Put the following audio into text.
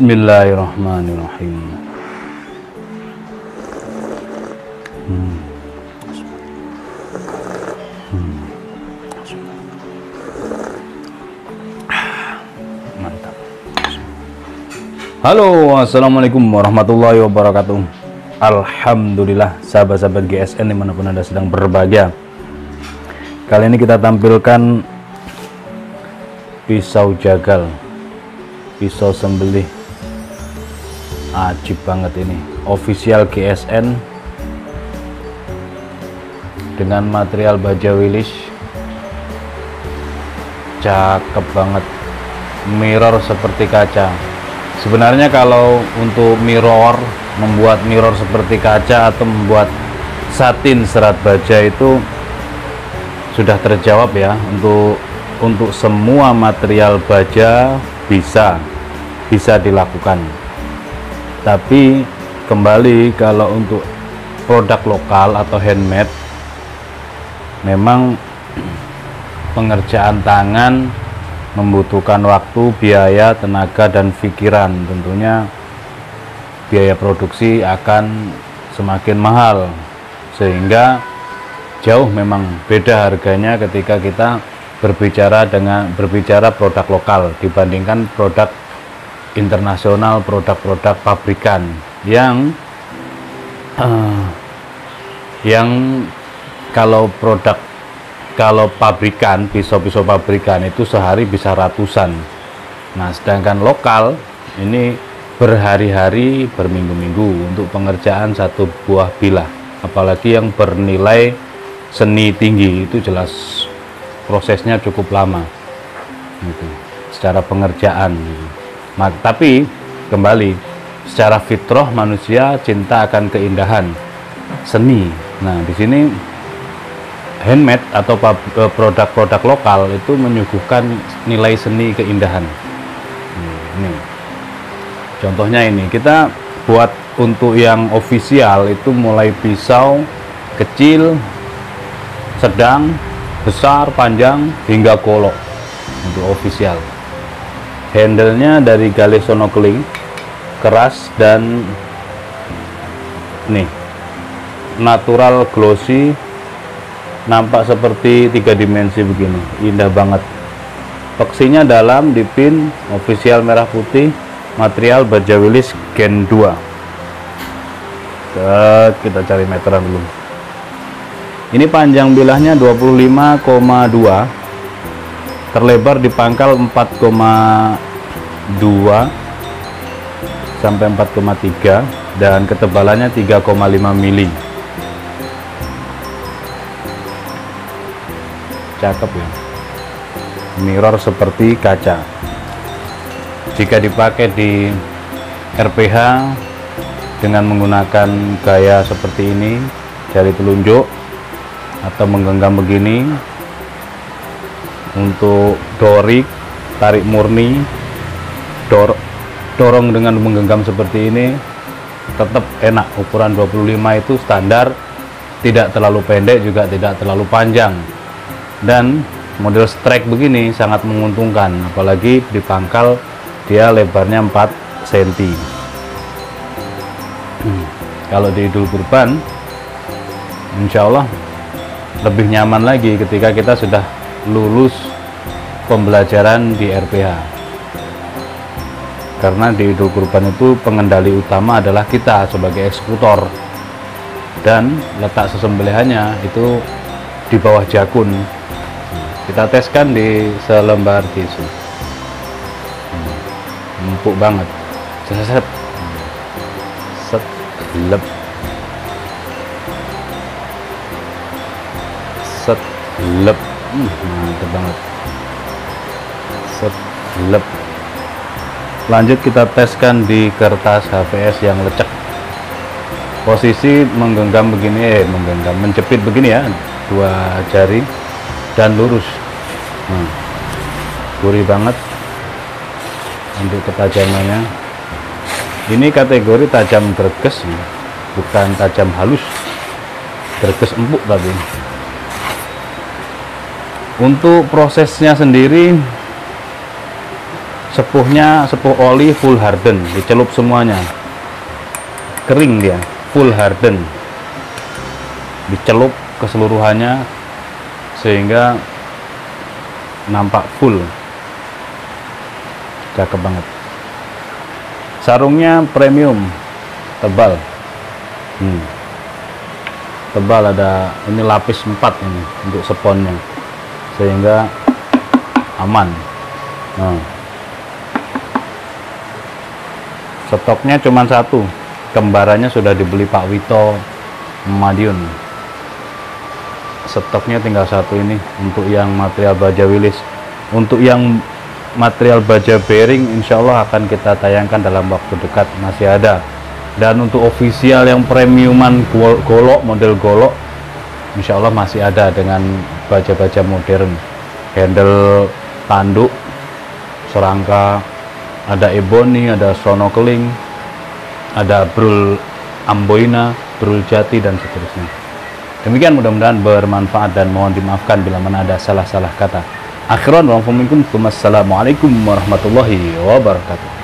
Bismillahirrahmanirrahim. Mantap. Halo, assalamualaikum warahmatullahi wabarakatuh. Alhamdulillah, sahabat-sahabat GSN dimanapun Anda sedang berbahagia. Kali ini kita tampilkan pisau jagal, pisau sembelih. Ajib banget ini, official GSN dengan material baja Willys, cakep banget, mirror seperti kaca. Sebenarnya kalau untuk mirror, membuat mirror seperti kaca atau membuat satin serat baja itu sudah terjawab ya. Untuk semua material baja bisa dilakukan. Tapi kembali kalau untuk produk lokal atau handmade, memang pengerjaan tangan membutuhkan waktu, biaya, tenaga, dan pikiran. Tentunya biaya produksi akan semakin mahal, sehingga jauh memang beda harganya ketika kita berbicara produk lokal dibandingkan produk internasional, produk-produk pabrikan yang kalau pabrikan, pisau-pisau pabrikan itu sehari bisa ratusan. Nah, sedangkan lokal ini berhari-hari, berminggu-minggu untuk pengerjaan satu buah bilah, apalagi yang bernilai seni tinggi, itu jelas prosesnya cukup lama gitu, secara pengerjaan gitu. Tapi kembali, secara fitrah manusia cinta akan keindahan seni. Nah, di sini handmade atau produk-produk lokal itu menyuguhkan nilai seni keindahan. Ini contohnya, ini kita buat untuk yang official itu mulai pisau kecil, sedang, besar, panjang hingga golok untuk official. Handle-nya dari galih sonokeling, keras dan nih natural glossy, nampak seperti 3 dimensi begini, indah banget. Peksinya dalam, dipin, official merah putih, material baja Willys Gen 2. Kita cari meteran dulu. Ini panjang bilahnya 25,2, terlebar di pangkal 4,2 sampai 4,3, dan ketebalannya 3,5 mili. Cakep ya, mirror seperti kaca. Jika dipakai di RPH dengan menggunakan gaya seperti ini, jari telunjuk atau menggenggam begini, untuk dorik, tarik murni, dorong dengan menggenggam seperti ini, tetap enak. Ukuran 25 itu standar tidak terlalu pendek juga tidak terlalu panjang, dan model strike begini sangat menguntungkan, apalagi di pangkal dia lebarnya 4 cm. Kalau di Idul Kurban insya Allah lebih nyaman lagi ketika kita sudah lulus pembelajaran di RPH, karena di Idul Kurban itu pengendali utama adalah kita sebagai eksekutor, dan letak sesembelihannya itu di bawah jakun. Kita teskan di selembar tisu. Empuk banget. Set, set, lep, set, lep. Mantap banget. Set, lep. Lanjut kita teskan di kertas HVS yang lecek. Posisi menggenggam begini, menjepit begini ya, 2 jari dan lurus. Gurih banget untuk ketajamannya. Ini kategori tajam greges, bukan tajam halus, greges empuk tadi. Untuk prosesnya sendiri, sepuh oli full harden, dicelup semuanya, kering dia, full harden, dicelup keseluruhannya sehingga nampak full. Cakep banget. Sarungnya premium, tebal. Tebal, ada ini lapis 4 ini untuk sponnya sehingga aman. Stoknya cuma 1, kembarannya sudah dibeli Pak Wito Madiun. Stoknya tinggal 1 ini untuk yang material baja Willis. Untuk yang material baja bearing insya Allah akan kita tayangkan dalam waktu dekat, masih ada. Dan untuk official yang premiuman golok, model golok, insya Allah masih ada dengan baja-baja modern, handle tanduk, serangka, ada ebony, ada snorkeling, ada brul amboina, brul jati, dan seterusnya. Demikian, mudah-mudahan bermanfaat dan mohon dimaafkan bila mana ada salah-salah kata. Akhiran wa assalamualaikum warahmatullahi wabarakatuh.